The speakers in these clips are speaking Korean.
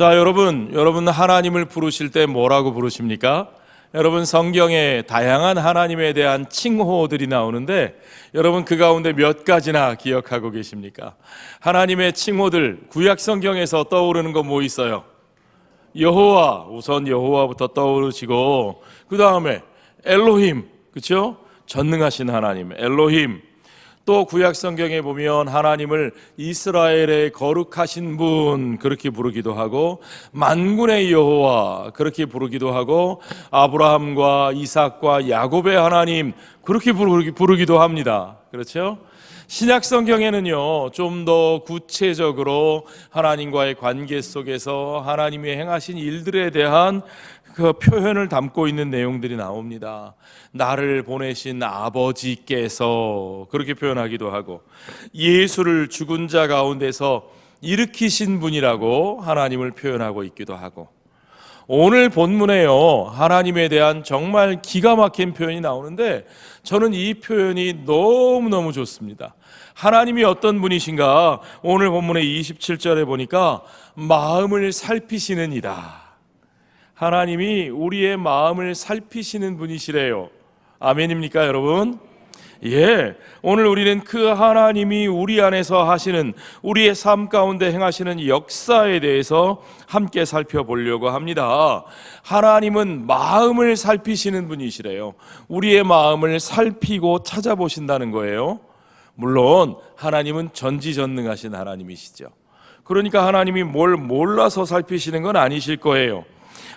자, 여러분 하나님을 부르실 때 뭐라고 부르십니까? 여러분 성경에 다양한 하나님에 대한 칭호들이 나오는데 여러분 그 가운데 몇 가지나 기억하고 계십니까? 하나님의 칭호들 구약 성경에서 떠오르는 거 뭐 있어요? 여호와, 우선 여호와부터 떠오르시고 그 다음에 엘로힘, 그렇죠? 전능하신 하나님 엘로힘. 또 구약 성경에 보면 하나님을 이스라엘의 거룩하신 분 그렇게 부르기도 하고 만군의 여호와 그렇게 부르기도 하고 아브라함과 이삭과 야곱의 하나님 그렇게 부르기도 합니다. 그렇죠? 신약 성경에는요 좀 더 구체적으로 하나님과의 관계 속에서 하나님이 행하신 일들에 대한 그 표현을 담고 있는 내용들이 나옵니다. 나를 보내신 아버지께서 그렇게 표현하기도 하고 예수를 죽은 자 가운데서 일으키신 분이라고 하나님을 표현하고 있기도 하고 오늘 본문에요 하나님에 대한 정말 기가 막힌 표현이 나오는데 저는 이 표현이 너무너무 좋습니다. 하나님이 어떤 분이신가? 오늘 본문의 27절에 보니까 마음을 살피시는 이다. 하나님이 우리의 마음을 살피시는 분이시래요. 아멘입니까 여러분? 예, 오늘 우리는 그 하나님이 우리 안에서 하시는 우리의 삶 가운데 행하시는 역사에 대해서 함께 살펴보려고 합니다. 하나님은 마음을 살피시는 분이시래요. 우리의 마음을 살피고 찾아보신다는 거예요. 물론 하나님은 전지전능하신 하나님이시죠. 그러니까 하나님이 뭘 몰라서 살피시는 건 아니실 거예요.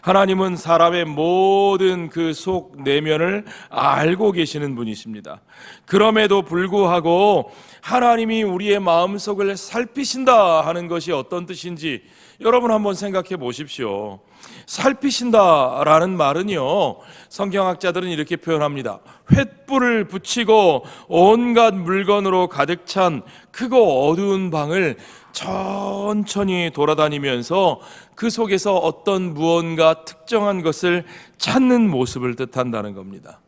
하나님은 사람의 모든 그 속 내면을 알고 계시는 분이십니다. 그럼에도 불구하고 하나님이 우리의 마음속을 살피신다 하는 것이 어떤 뜻인지 여러분 한번 생각해 보십시오. 살피신다라는 말은요 성경학자들은 이렇게 표현합니다. 횃불을 붙이고 온갖 물건으로 가득 찬 크고 어두운 방을 천천히 돌아다니면서 그 속에서 어떤 무언가 특정한 것을 찾는 모습을 뜻한다는 겁니다.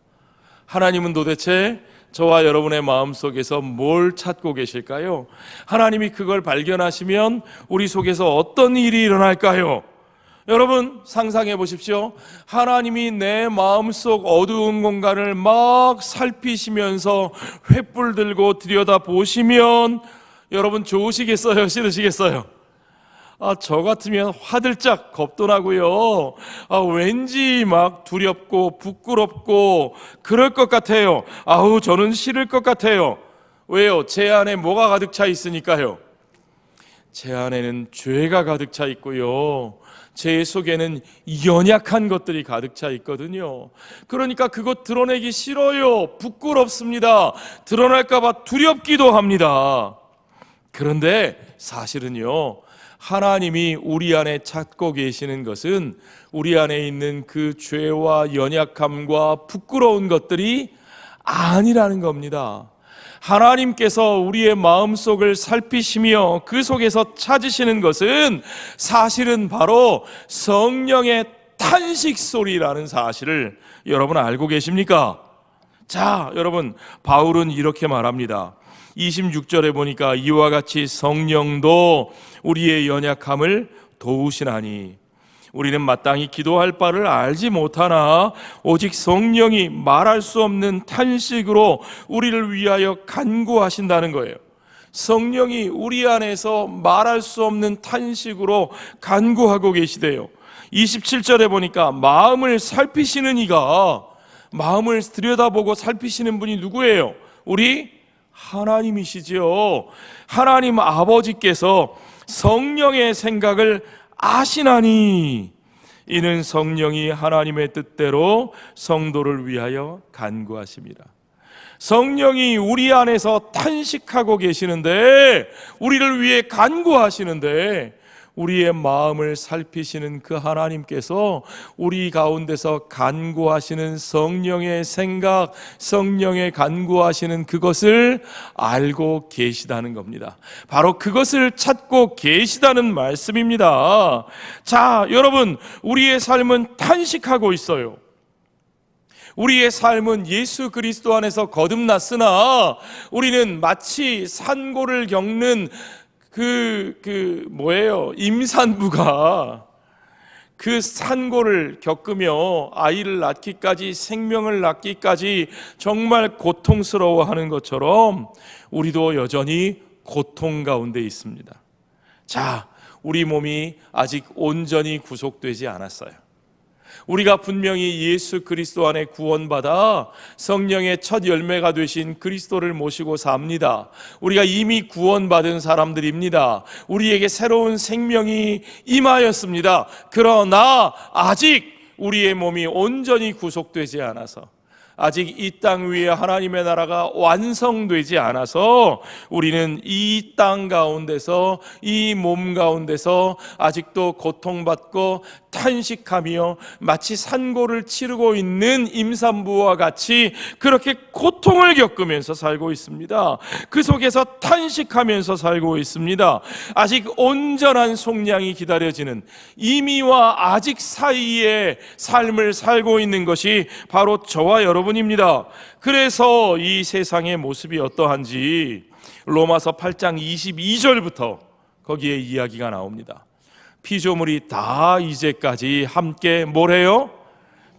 하나님은 도대체 저와 여러분의 마음속에서 뭘 찾고 계실까요? 하나님이 그걸 발견하시면 우리 속에서 어떤 일이 일어날까요? 여러분 상상해 보십시오. 하나님이 내 마음속 어두운 공간을 막 살피시면서 횃불 들고 들여다보시면 여러분 좋으시겠어요? 싫으시겠어요? 저 같으면 화들짝 겁도 나고요. 왠지 막 두렵고 부끄럽고 그럴 것 같아요. 저는 싫을 것 같아요. 왜요? 제 안에 뭐가 가득 차 있으니까요. 제 안에는 죄가 가득 차 있고요. 제 속에는 연약한 것들이 가득 차 있거든요. 그러니까 그것 드러내기 싫어요. 부끄럽습니다. 드러날까 봐 두렵기도 합니다. 그런데 사실은요 하나님이 우리 안에 찾고 계시는 것은 우리 안에 있는 그 죄와 연약함과 부끄러운 것들이 아니라는 겁니다. 하나님께서 우리의 마음속을 살피시며 그 속에서 찾으시는 것은 사실은 바로 성령의 탄식 소리라는 사실을 여러분 알고 계십니까? 자, 여러분 바울은 이렇게 말합니다. 26절에 보니까 이와 같이 성령도 우리의 연약함을 도우시나니 우리는 마땅히 기도할 바를 알지 못하나 오직 성령이 말할 수 없는 탄식으로 우리를 위하여 간구하신다는 거예요. 성령이 우리 안에서 말할 수 없는 탄식으로 간구하고 계시대요. 27절에 보니까 마음을 살피시는 이가 마음을 들여다보고 살피시는 분이 누구예요? 우리 하나님이시지요. 하나님 아버지께서 성령의 생각을 아시나니 이는 성령이 하나님의 뜻대로 성도를 위하여 간구하십니다. 성령이 우리 안에서 탄식하고 계시는데 우리를 위해 간구하시는데 우리의 마음을 살피시는 그 하나님께서 우리 가운데서 간구하시는 성령의 생각, 성령의 간구하시는 그것을 알고 계시다는 겁니다. 바로 그것을 찾고 계시다는 말씀입니다. 자, 여러분, 우리의 삶은 탄식하고 있어요. 우리의 삶은 예수 그리스도 안에서 거듭났으나 우리는 마치 산고를 겪는 임산부가 그 산고를 겪으며 아이를 낳기까지, 생명을 낳기까지 정말 고통스러워하는 것처럼 우리도 여전히 고통 가운데 있습니다. 자, 우리 몸이 아직 온전히 구속되지 않았어요. 우리가 분명히 예수 그리스도 안에 구원받아 성령의 첫 열매가 되신 그리스도를 모시고 삽니다. 우리가 이미 구원받은 사람들입니다. 우리에게 새로운 생명이 임하였습니다. 그러나 아직 우리의 몸이 온전히 구속되지 않아서, 아직 이 땅 위에 하나님의 나라가 완성되지 않아서 우리는 이 땅 가운데서, 이 몸 가운데서 아직도 고통받고 탄식하며 마치 산고를 치르고 있는 임산부와 같이 그렇게 고통을 겪으면서 살고 있습니다. 그 속에서 탄식하면서 살고 있습니다. 아직 온전한 속량이 기다려지는, 이미와 아직 사이의 삶을 살고 있는 것이 바로 저와 여러분입니다. 그래서 이 세상의 모습이 어떠한지 로마서 8장 22절부터 거기에 이야기가 나옵니다. 피조물이 다 이제까지 함께 뭘 해요?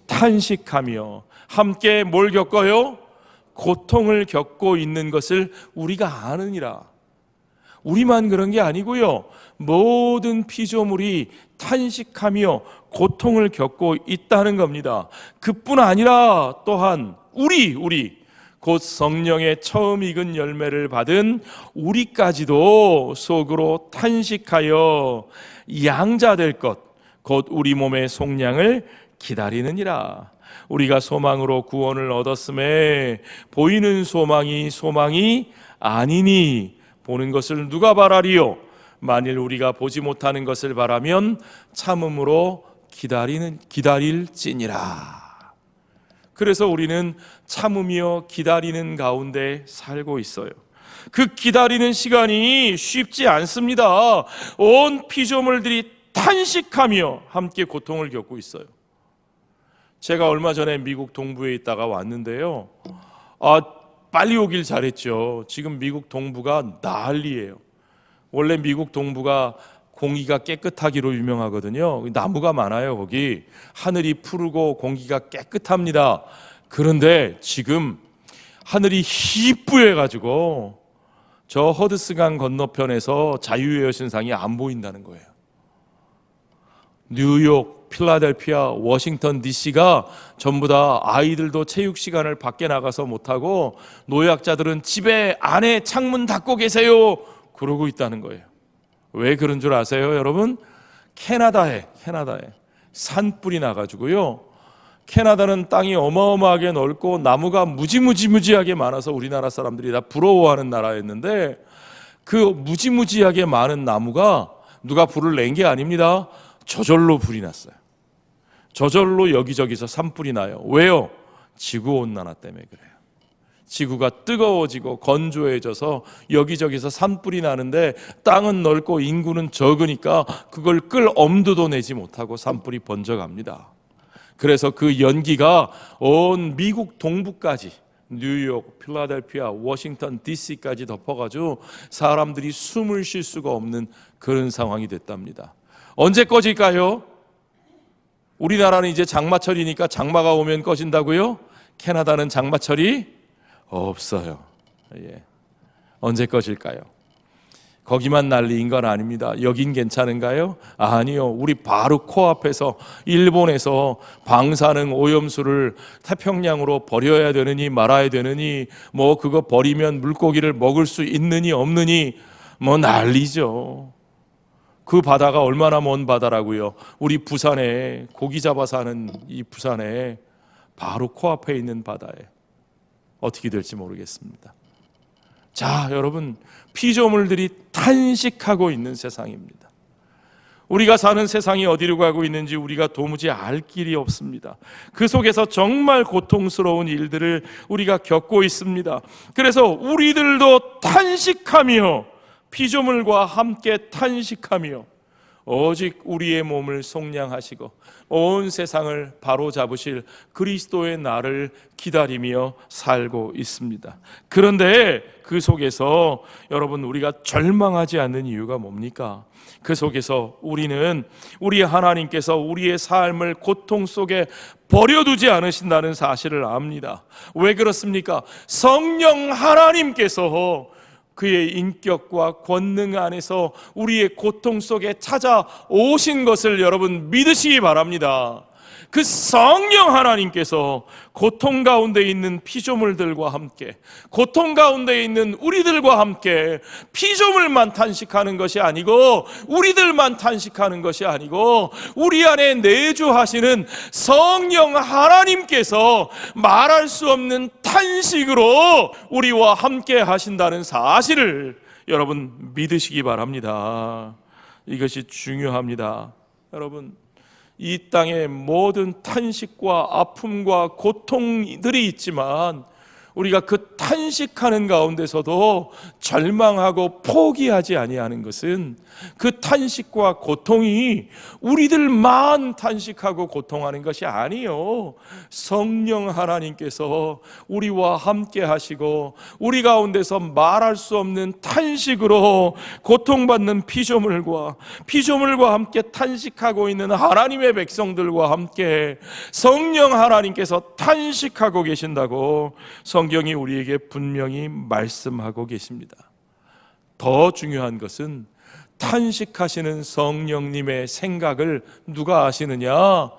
탄식하며 함께 뭘 겪어요? 고통을 겪고 있는 것을 우리가 아느니라. 우리만 그런 게 아니고요, 모든 피조물이 탄식하며 고통을 겪고 있다는 겁니다. 그뿐 아니라 또한 우리 곧 성령의 처음 익은 열매를 받은 우리까지도 속으로 탄식하여 양자될 것, 곧 우리 몸의 속량을 기다리느니라. 우리가 소망으로 구원을 얻었음에 보이는 소망이 아니니 보는 것을 누가 바라리요? 만일 우리가 보지 못하는 것을 바라면 참음으로 기다릴지니라. 그래서 우리는 참으며 기다리는 가운데 살고 있어요. 그 기다리는 시간이 쉽지 않습니다. 온 피조물들이 탄식하며 함께 고통을 겪고 있어요. 제가 얼마 전에 미국 동부에 있다가 왔는데요, 빨리 오길 잘했죠. 지금 미국 동부가 난리예요. 원래 미국 동부가 공기가 깨끗하기로 유명하거든요. 나무가 많아요. 거기 하늘이 푸르고 공기가 깨끗합니다. 그런데 지금 하늘이 희뿌해가지고 저 허드스강 건너편에서 자유의 여신상이 안 보인다는 거예요. 뉴욕, 필라델피아, 워싱턴 DC가 전부 다 아이들도 체육 시간을 밖에 나가서 못하고 노약자들은 집에 안에 창문 닫고 계세요 그러고 있다는 거예요. 왜 그런 줄 아세요, 여러분? 캐나다에 산불이 나가지고요, 캐나다는 땅이 어마어마하게 넓고 나무가 무지무지하게 많아서 우리나라 사람들이 다 부러워하는 나라였는데, 그 무지무지하게 많은 나무가 누가 불을 낸 게 아닙니다. 저절로 불이 났어요. 저절로 여기저기서 산불이 나요. 왜요? 지구온난화 때문에 그래요. 지구가 뜨거워지고 건조해져서 여기저기서 산불이 나는데 땅은 넓고 인구는 적으니까 그걸 끌 엄두도 내지 못하고 산불이 번져갑니다. 그래서 그 연기가 온 미국 동부까지, 뉴욕, 필라델피아, 워싱턴 DC까지 덮어가지고 사람들이 숨을 쉴 수가 없는 그런 상황이 됐답니다. 언제 꺼질까요? 우리나라는 이제 장마철이니까 장마가 오면 꺼진다고요? 캐나다는 장마철이 없어요. 예. 언제 꺼질까요? 거기만 난리인 건 아닙니다. 여긴 괜찮은가요? 아니요. 우리 바로 코앞에서 일본에서 방사능 오염수를 태평양으로 버려야 되느니 말아야 되느니, 뭐 그거 버리면 물고기를 먹을 수 있느니 없느니 뭐 난리죠. 그 바다가 얼마나 먼 바다라고요. 우리 부산에 고기 잡아 사는 이 부산에 바로 코앞에 있는 바다에 어떻게 될지 모르겠습니다. 자, 여러분, 피조물들이 탄식하고 있는 세상입니다. 우리가 사는 세상이 어디로 가고 있는지 우리가 도무지 알 길이 없습니다. 그 속에서 정말 고통스러운 일들을 우리가 겪고 있습니다. 그래서 우리들도 탄식하며, 피조물과 함께 탄식하며, 오직 우리의 몸을 속량하시고 온 세상을 바로잡으실 그리스도의 날을 기다리며 살고 있습니다. 그런데 그 속에서 여러분, 우리가 절망하지 않는 이유가 뭡니까? 그 속에서 우리는 우리 하나님께서 우리의 삶을 고통 속에 버려두지 않으신다는 사실을 압니다. 왜 그렇습니까? 성령 하나님께서 그의 인격과 권능 안에서 우리의 고통 속에 찾아오신 것을 여러분 믿으시기 바랍니다. 그 성령 하나님께서 고통 가운데 있는 피조물들과 함께, 고통 가운데 있는 우리들과 함께 피조물만 탄식하는 것이 아니고, 우리들만 탄식하는 것이 아니고, 우리 안에 내주하시는 성령 하나님께서 말할 수 없는 탄식으로 우리와 함께 하신다는 사실을 여러분 믿으시기 바랍니다. 이것이 중요합니다. 여러분, 이 땅에 모든 탄식과 아픔과 고통들이 있지만 우리가 그 탄식하는 가운데서도 절망하고 포기하지 아니하는 것은 그 탄식과 고통이 우리들만 탄식하고 고통하는 것이 아니요, 성령 하나님께서 우리와 함께 하시고 우리 가운데서 말할 수 없는 탄식으로 고통받는 피조물과 함께 탄식하고 있는 하나님의 백성들과 함께 성령 하나님께서 탄식하고 계신다고 성경이 우리에게 분명히 말씀하고 계십니다. 더 중요한 것은 탄식하시는 성령님의 생각을 누가 아시느냐?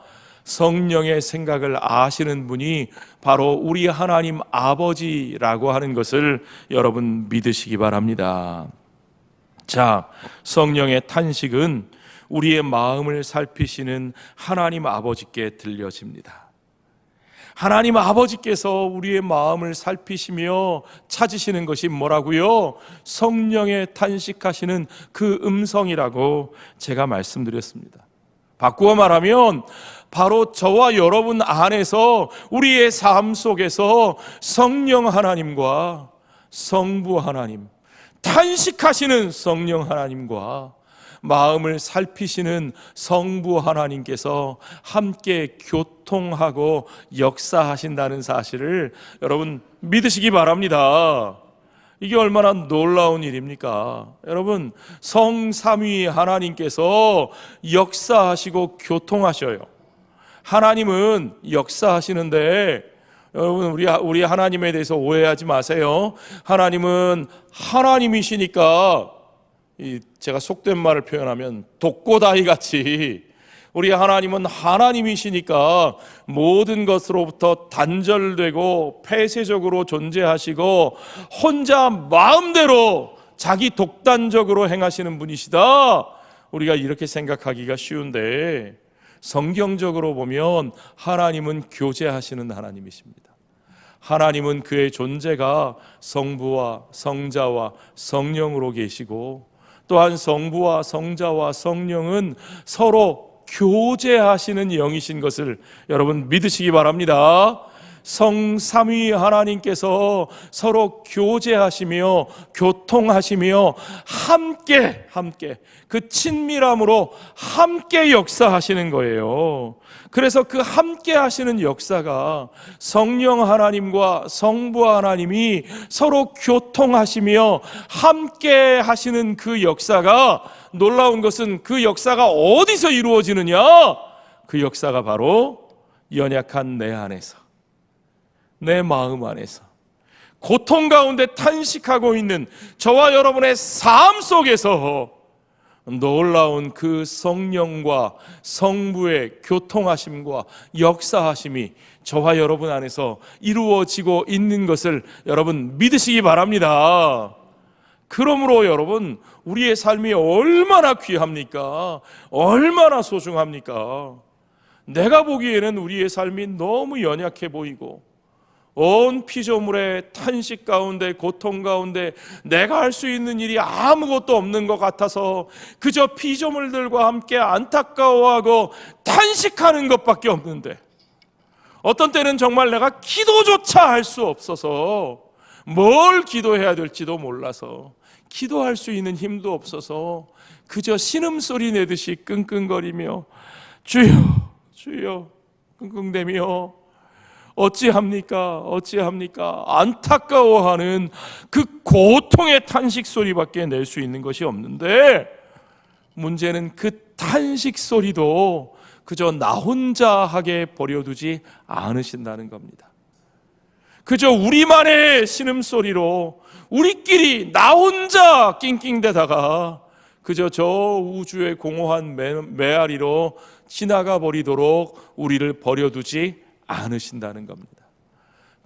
성령의 생각을 아시는 분이 바로 우리 하나님 아버지라고 하는 것을 여러분 믿으시기 바랍니다. 자, 성령의 탄식은 우리의 마음을 살피시는 하나님 아버지께 들려집니다. 하나님 아버지께서 우리의 마음을 살피시며 찾으시는 것이 뭐라고요? 성령의 탄식하시는 그 음성이라고 제가 말씀드렸습니다. 바꾸어 말하면 바로 저와 여러분 안에서 우리의 삶 속에서 성령 하나님과 성부 하나님, 탄식하시는 성령 하나님과 마음을 살피시는 성부 하나님께서 함께 교통하고 역사하신다는 사실을 여러분 믿으시기 바랍니다. 이게 얼마나 놀라운 일입니까? 여러분, 성삼위 하나님께서 역사하시고 교통하셔요. 하나님은 역사하시는데, 여러분, 우리 하나님에 대해서 오해하지 마세요. 하나님은 하나님이시니까, 제가 속된 말을 표현하면 독고다이 같이, 우리 하나님은 하나님이시니까 모든 것으로부터 단절되고 폐쇄적으로 존재하시고 혼자 마음대로 자기 독단적으로 행하시는 분이시다, 우리가 이렇게 생각하기가 쉬운데, 성경적으로 보면 하나님은 교제하시는 하나님이십니다. 하나님은 그의 존재가 성부와 성자와 성령으로 계시고, 또한 성부와 성자와 성령은 서로 교제하시는 영이신 것을 여러분 믿으시기 바랍니다. 성삼위 하나님께서 서로 교제하시며 교통하시며 함께 그 친밀함으로 함께 역사하시는 거예요. 그래서 그 함께 하시는 역사가 성령 하나님과 성부 하나님이 서로 교통하시며 함께 하시는 그 역사가, 놀라운 것은 그 역사가 어디서 이루어지느냐? 그 역사가 바로 연약한 내 안에서, 내 마음 안에서 고통 가운데 탄식하고 있는 저와 여러분의 삶 속에서 놀라운 그 성령과 성부의 교통하심과 역사하심이 저와 여러분 안에서 이루어지고 있는 것을 여러분 믿으시기 바랍니다. 그러므로 여러분, 우리의 삶이 얼마나 귀합니까? 얼마나 소중합니까? 내가 보기에는 우리의 삶이 너무 연약해 보이고 온 피조물의 탄식 가운데, 고통 가운데 내가 할 수 있는 일이 아무것도 없는 것 같아서 그저 피조물들과 함께 안타까워하고 탄식하는 것밖에 없는데, 어떤 때는 정말 내가 기도조차 할 수 없어서 뭘 기도해야 될지도 몰라서 기도할 수 있는 힘도 없어서 그저 신음소리 내듯이 끙끙거리며 주여 주여 끙끙대며 어찌합니까 어찌합니까 안타까워하는 그 고통의 탄식 소리밖에 낼 수 있는 것이 없는데, 문제는 그 탄식 소리도 그저 나 혼자 하게 버려두지 않으신다는 겁니다. 그저 우리만의 신음소리로 우리끼리 나 혼자 낑낑대다가 그저 저 우주의 공허한 메아리로 지나가 버리도록 우리를 버려두지 않으신다는 겁니다.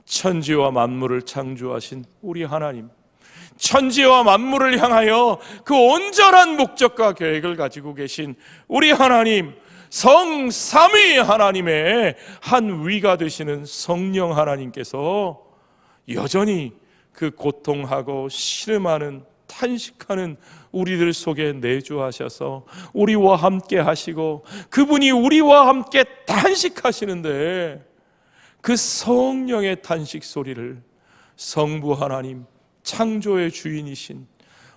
천지와 만물을 창조하신 우리 하나님, 천지와 만물을 향하여 그 온전한 목적과 계획을 가지고 계신 우리 하나님, 성삼위 하나님의 한 위가 되시는 성령 하나님께서 여전히 그 고통하고 신음하는 탄식하는 우리들 속에 내주하셔서 우리와 함께 하시고, 그분이 우리와 함께 탄식하시는데 그 성령의 탄식 소리를 성부 하나님, 창조의 주인이신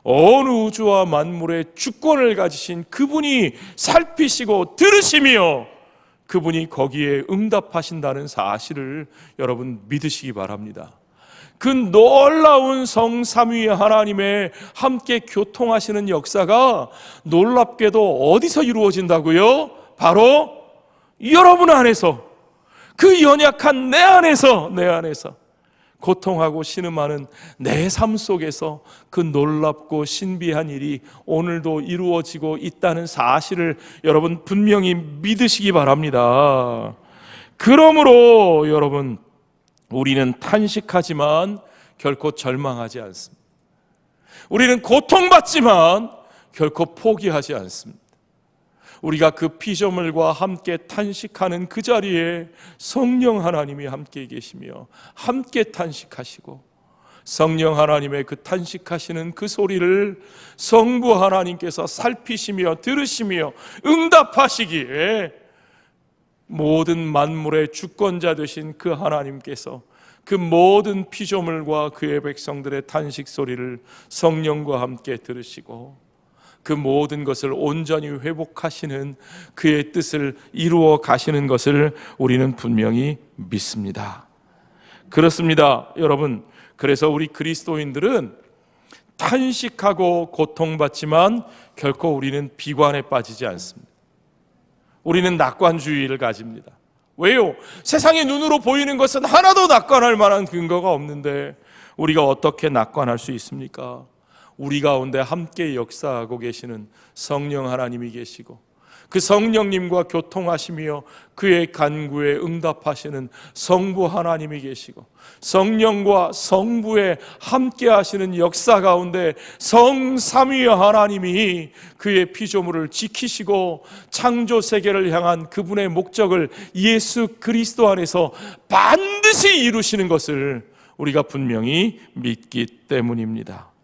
온 우주와 만물의 주권을 가지신 그분이 살피시고 들으시며 그분이 거기에 응답하신다는 사실을 여러분 믿으시기 바랍니다. 그 놀라운 성삼위 하나님의 함께 교통하시는 역사가 놀랍게도 어디서 이루어진다고요? 바로 여러분 안에서, 그 연약한 내 안에서 고통하고 신음하는 내 삶 속에서 그 놀랍고 신비한 일이 오늘도 이루어지고 있다는 사실을 여러분 분명히 믿으시기 바랍니다. 그러므로 여러분, 우리는 탄식하지만 결코 절망하지 않습니다. 우리는 고통받지만 결코 포기하지 않습니다. 우리가 그 피조물과 함께 탄식하는 그 자리에 성령 하나님이 함께 계시며 함께 탄식하시고, 성령 하나님의 그 탄식하시는 그 소리를 성부 하나님께서 살피시며 들으시며 응답하시기에 모든 만물의 주권자 되신 그 하나님께서 그 모든 피조물과 그의 백성들의 탄식 소리를 성령과 함께 들으시고 그 모든 것을 온전히 회복하시는 그의 뜻을 이루어 가시는 것을 우리는 분명히 믿습니다. 그렇습니다, 여러분. 그래서 우리 그리스도인들은 탄식하고 고통받지만 결코 우리는 비관에 빠지지 않습니다. 우리는 낙관주의를 가집니다. 왜요? 세상의 눈으로 보이는 것은 하나도 낙관할 만한 근거가 없는데 우리가 어떻게 낙관할 수 있습니까? 우리 가운데 함께 역사하고 계시는 성령 하나님이 계시고 그 성령님과 교통하시며 그의 간구에 응답하시는 성부 하나님이 계시고 성령과 성부의 함께 하시는 역사 가운데 성삼위 하나님이 그의 피조물을 지키시고 창조 세계를 향한 그분의 목적을 예수 그리스도 안에서 반드시 이루시는 것을 우리가 분명히 믿기 때문입니다.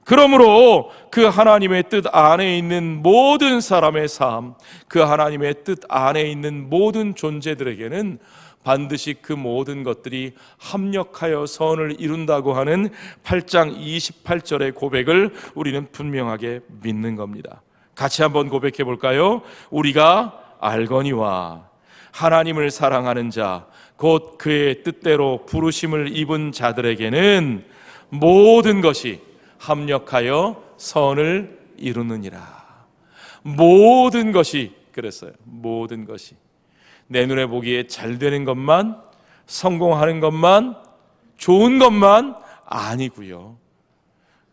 그러므로 그 하나님의 뜻 안에 있는 모든 사람의 삶, 그 하나님의 뜻 안에 있는 모든 존재들에게는 반드시 그 모든 것들이 합력하여 선을 이룬다고 하는 8장 28절의 고백을 우리는 분명하게 믿는 겁니다. 같이 한번 고백해 볼까요? 우리가 알거니와 하나님을 사랑하는 자, 곧 그의 뜻대로 부르심을 입은 자들에게는 모든 것이 합력하여 선을 이루느니라. 모든 것이 그랬어요. 모든 것이 내 눈에 보기에 잘 되는 것만, 성공하는 것만, 좋은 것만 아니고요.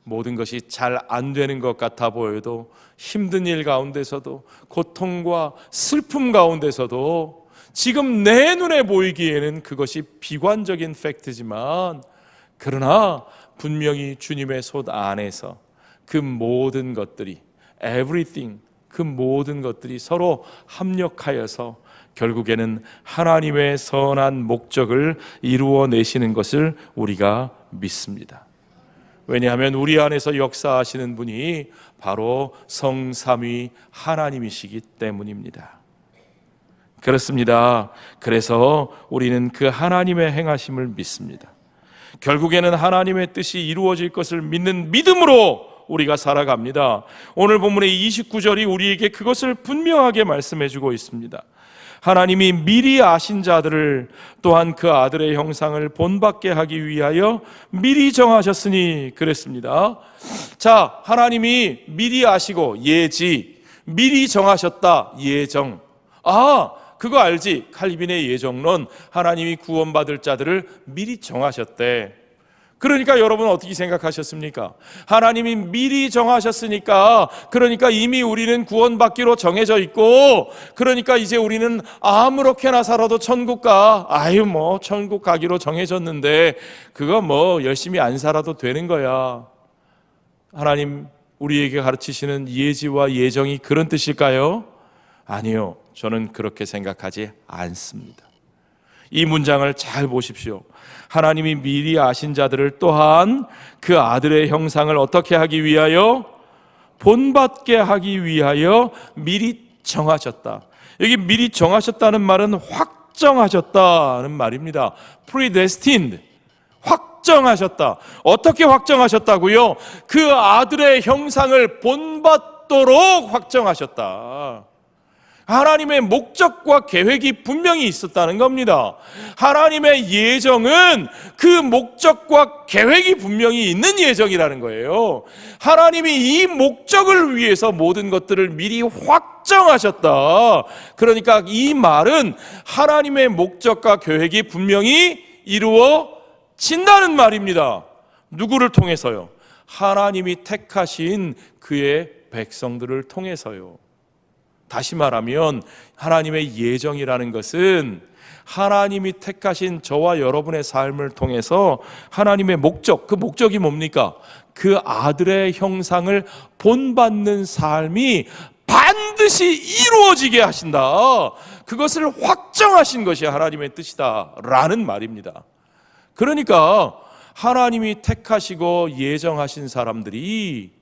모든 것이 잘 안 되는 것 같아 보여도, 힘든 일 가운데서도, 고통과 슬픔 가운데서도 지금 내 눈에 보이기에는 그것이 비관적인 팩트지만, 그러나 분명히 주님의 손 안에서 그 모든 것들이, everything, 그 모든 것들이 서로 합력하여서 결국에는 하나님의 선한 목적을 이루어내시는 것을 우리가 믿습니다. 왜냐하면 우리 안에서 역사하시는 분이 바로 성삼위 하나님이시기 때문입니다. 그렇습니다. 그래서 우리는 그 하나님의 행하심을 믿습니다. 결국에는 하나님의 뜻이 이루어질 것을 믿는 믿음으로 우리가 살아갑니다. 오늘 본문의 29절이 우리에게 그것을 분명하게 말씀해 주고 있습니다. 하나님이 미리 아신 자들을 또한 그 아들의 형상을 본받게 하기 위하여 미리 정하셨으니 그랬습니다. 자, 하나님이 미리 아시고 예지, 미리 정하셨다, 예정. 그거 알지? 칼빈의 예정론, 하나님이 구원받을 자들을 미리 정하셨대. 그러니까 여러분 어떻게 생각하셨습니까? 하나님이 미리 정하셨으니까, 그러니까 이미 우리는 구원받기로 정해져 있고, 그러니까 이제 우리는 아무렇게나 살아도 천국 가. 천국 가기로 정해졌는데 그거 열심히 안 살아도 되는 거야. 하나님 우리에게 가르치시는 예지와 예정이 그런 뜻일까요? 아니요, 저는 그렇게 생각하지 않습니다. 이 문장을 잘 보십시오. 하나님이 미리 아신 자들을 또한 그 아들의 형상을 어떻게 하기 위하여? 본받게 하기 위하여 미리 정하셨다. 여기 미리 정하셨다는 말은 확정하셨다는 말입니다. predestined, 확정하셨다. 어떻게 확정하셨다고요? 그 아들의 형상을 본받도록 확정하셨다. 하나님의 목적과 계획이 분명히 있었다는 겁니다. 하나님의 예정은 그 목적과 계획이 분명히 있는 예정이라는 거예요. 하나님이 이 목적을 위해서 모든 것들을 미리 확정하셨다. 그러니까 이 말은 하나님의 목적과 계획이 분명히 이루어진다는 말입니다. 누구를 통해서요? 하나님이 택하신 그의 백성들을 통해서요. 다시 말하면 하나님의 예정이라는 것은 하나님이 택하신 저와 여러분의 삶을 통해서 하나님의 목적, 그 목적이 뭡니까? 그 아들의 형상을 본받는 삶이 반드시 이루어지게 하신다. 그것을 확정하신 것이 하나님의 뜻이다라는 말입니다. 그러니까 하나님이 택하시고 예정하신 사람들이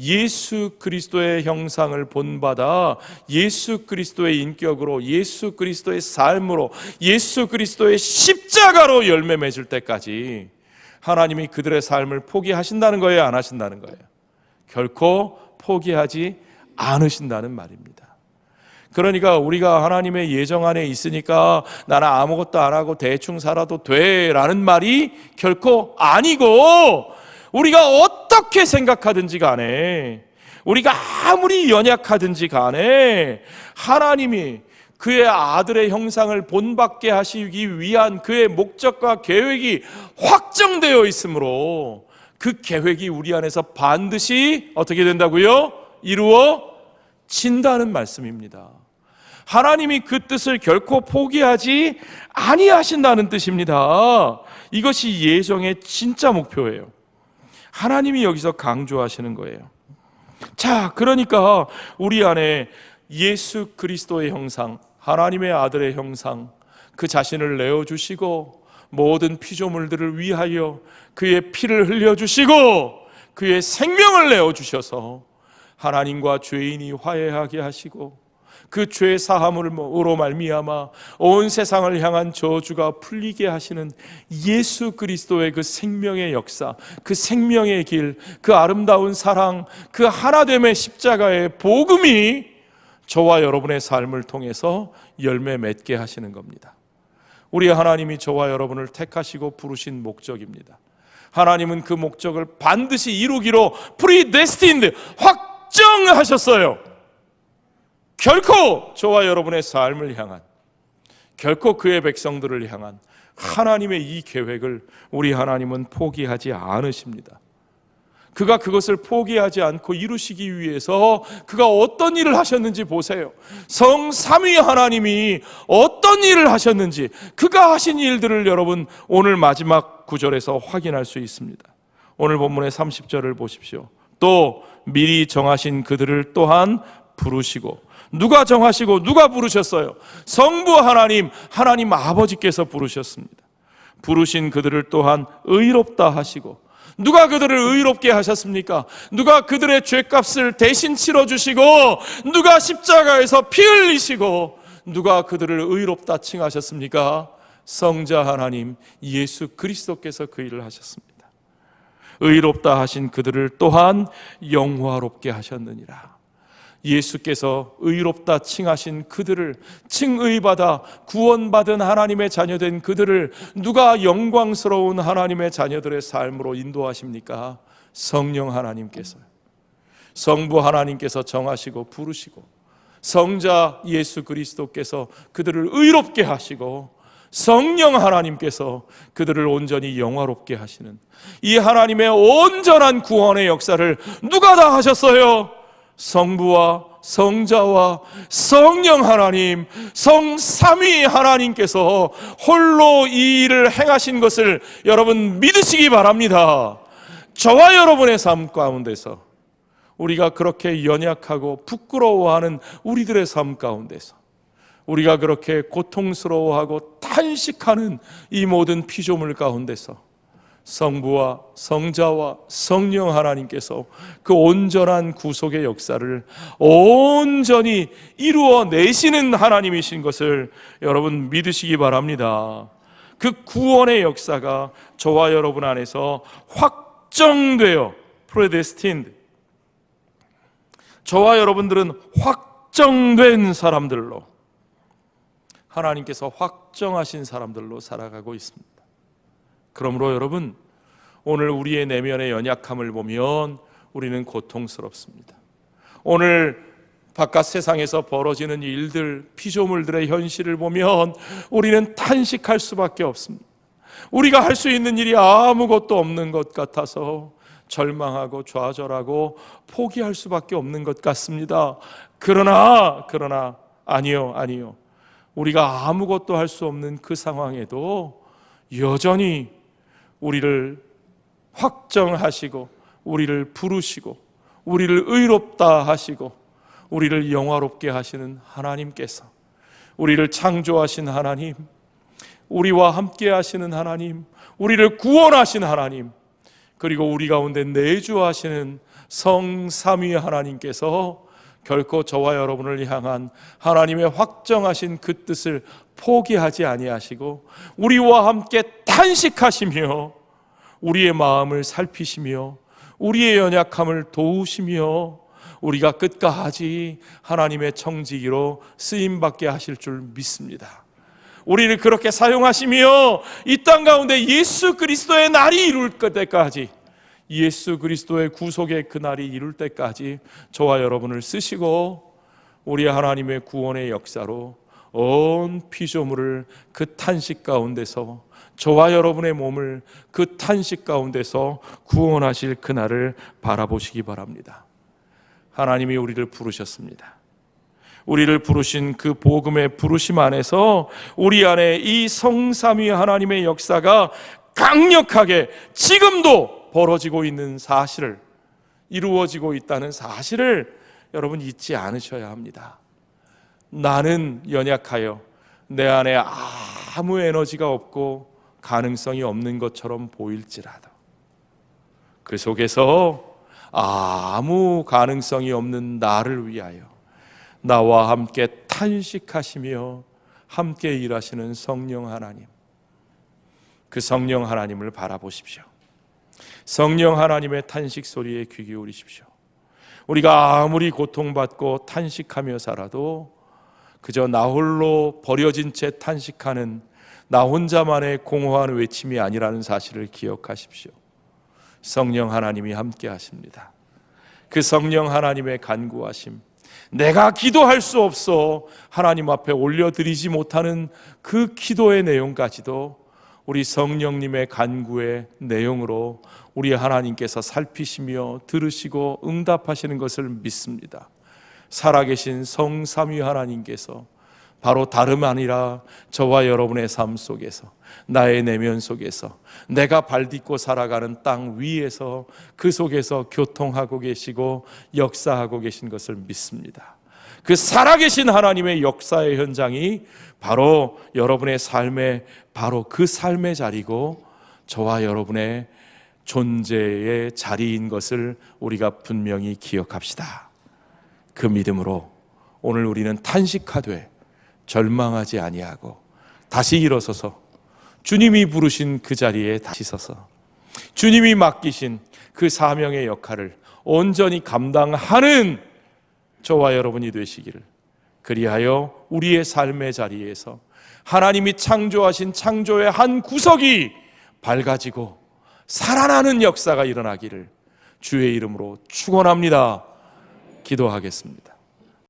예수 그리스도의 형상을 본받아 예수 그리스도의 인격으로, 예수 그리스도의 삶으로, 예수 그리스도의 십자가로 열매 맺을 때까지 하나님이 그들의 삶을 포기하신다는 거예요, 안 하신다는 거예요? 결코 포기하지 않으신다는 말입니다. 그러니까 우리가 하나님의 예정 안에 있으니까 나는 아무것도 안 하고 대충 살아도 돼 라는 말이 결코 아니고, 우리가 어떻게 생각하든지 간에, 우리가 아무리 연약하든지 간에 하나님이 그의 아들의 형상을 본받게 하시기 위한 그의 목적과 계획이 확정되어 있으므로 그 계획이 우리 안에서 반드시 어떻게 된다고요? 이루어진다는 말씀입니다. 하나님이 그 뜻을 결코 포기하지 아니하신다는 뜻입니다. 이것이 예정의 진짜 목표예요. 하나님이 여기서 강조하시는 거예요. 자, 그러니까 우리 안에 예수 그리스도의 형상, 하나님의 아들의 형상, 그 자신을 내어주시고 모든 피조물들을 위하여 그의 피를 흘려주시고 그의 생명을 내어주셔서 하나님과 죄인이 화해하게 하시고 그 죄 사함으로 말미암아 온 세상을 향한 저주가 풀리게 하시는 예수 그리스도의 그 생명의 역사, 그 생명의 길, 그 아름다운 사랑, 그 하나됨의 십자가의 복음이 저와 여러분의 삶을 통해서 열매 맺게 하시는 겁니다. 우리 하나님이 저와 여러분을 택하시고 부르신 목적입니다. 하나님은 그 목적을 반드시 이루기로 predestined, 확정하셨어요. 결코 저와 여러분의 삶을 향한, 결코 그의 백성들을 향한 하나님의 이 계획을 우리 하나님은 포기하지 않으십니다. 그가 그것을 포기하지 않고 이루시기 위해서 그가 어떤 일을 하셨는지 보세요. 성삼위 하나님이 어떤 일을 하셨는지, 그가 하신 일들을 여러분 오늘 마지막 구절에서 확인할 수 있습니다. 오늘 본문의 30절을 보십시오. 또 미리 정하신 그들을 또한 부르시고, 누가 정하시고 누가 부르셨어요? 성부 하나님, 하나님 아버지께서 부르셨습니다. 부르신 그들을 또한 의롭다 하시고, 누가 그들을 의롭게 하셨습니까? 누가 그들의 죄값을 대신 치러주시고, 누가 십자가에서 피 흘리시고, 누가 그들을 의롭다 칭하셨습니까? 성자 하나님 예수 그리스도께서 그 일을 하셨습니다. 의롭다 하신 그들을 또한 영화롭게 하셨느니라. 예수께서 의롭다 칭하신 그들을, 칭의받아 구원받은 하나님의 자녀된 그들을 누가 영광스러운 하나님의 자녀들의 삶으로 인도하십니까? 성령 하나님께서요. 성부 하나님께서 정하시고 부르시고, 성자 예수 그리스도께서 그들을 의롭게 하시고, 성령 하나님께서 그들을 온전히 영화롭게 하시는 이 하나님의 온전한 구원의 역사를 누가 다 하셨어요? 성부와 성자와 성령 하나님, 성삼위 하나님께서 홀로 이 일을 행하신 것을 여러분 믿으시기 바랍니다. 저와 여러분의 삶 가운데서, 우리가 그렇게 연약하고 부끄러워하는 우리들의 삶 가운데서, 우리가 그렇게 고통스러워하고 탄식하는 이 모든 피조물 가운데서 성부와 성자와 성령 하나님께서 그 온전한 구속의 역사를 온전히 이루어내시는 하나님이신 것을 여러분 믿으시기 바랍니다. 그 구원의 역사가 저와 여러분 안에서 확정되어, 프레데스틴드, 저와 여러분들은 확정된 사람들로, 하나님께서 확정하신 사람들로 살아가고 있습니다. 그러므로 여러분, 오늘 우리의 내면의 연약함을 보면 우리는 고통스럽습니다. 오늘 바깥 세상에서 벌어지는 일들, 피조물들의 현실을 보면 우리는 탄식할 수밖에 없습니다. 우리가 할 수 있는 일이 아무것도 없는 것 같아서 절망하고 좌절하고 포기할 수밖에 없는 것 같습니다. 그러나 아니요. 우리가 아무것도 할 수 없는 그 상황에도 여전히 우리를 확정하시고, 우리를 부르시고, 우리를 의롭다 하시고, 우리를 영화롭게 하시는 하나님께서, 우리를 창조하신 하나님, 우리와 함께 하시는 하나님, 우리를 구원하신 하나님, 그리고 우리 가운데 내주하시는 성삼위 하나님께서 결코 저와 여러분을 향한 하나님의 확정하신 그 뜻을 포기하지 아니하시고 우리와 함께 탄식하시며 우리의 마음을 살피시며 우리의 연약함을 도우시며 우리가 끝까지 하나님의 청지기로 쓰임받게 하실 줄 믿습니다. 우리를 그렇게 사용하시며 이 땅 가운데 예수 그리스도의 날이 이룰 때까지, 예수 그리스도의 구속의 그 날이 이룰 때까지 저와 여러분을 쓰시고 우리 하나님의 구원의 역사로 온 피조물을 그 탄식 가운데서, 저와 여러분의 몸을 그 탄식 가운데서 구원하실 그날을 바라보시기 바랍니다. 하나님이 우리를 부르셨습니다. 우리를 부르신 그 복음의 부르심 안에서 우리 안에 이 성삼위 하나님의 역사가 강력하게 지금도 벌어지고 있는 사실을, 이루어지고 있다는 사실을 여러분 잊지 않으셔야 합니다. 나는 연약하여 내 안에 아무 에너지가 없고 가능성이 없는 것처럼 보일지라도 그 속에서 아무 가능성이 없는 나를 위하여 나와 함께 탄식하시며 함께 일하시는 성령 하나님, 그 성령 하나님을 바라보십시오. 성령 하나님의 탄식 소리에 귀 기울이십시오. 우리가 아무리 고통받고 탄식하며 살아도 그저 나 홀로 버려진 채 탄식하는 나 혼자만의 공허한 외침이 아니라는 사실을 기억하십시오. 성령 하나님이 함께 하십니다. 그 성령 하나님의 간구하심, 내가 기도할 수 없어 하나님 앞에 올려드리지 못하는 그 기도의 내용까지도 우리 성령님의 간구의 내용으로 우리 하나님께서 살피시며 들으시고 응답하시는 것을 믿습니다. 살아계신 성삼위 하나님께서 바로 다름 아니라 저와 여러분의 삶 속에서, 나의 내면 속에서, 내가 발딛고 살아가는 땅 위에서 그 속에서 교통하고 계시고 역사하고 계신 것을 믿습니다. 그 살아계신 하나님의 역사의 현장이 바로 여러분의 삶의, 바로 그 삶의 자리고 저와 여러분의 존재의 자리인 것을 우리가 분명히 기억합시다. 그 믿음으로 오늘 우리는 탄식하되 절망하지 아니하고 다시 일어서서 주님이 부르신 그 자리에 다시 서서 주님이 맡기신 그 사명의 역할을 온전히 감당하는 저와 여러분이 되시기를, 그리하여 우리의 삶의 자리에서 하나님이 창조하신 창조의 한 구석이 밝아지고 살아나는 역사가 일어나기를 주의 이름으로 축원합니다. 기도하겠습니다.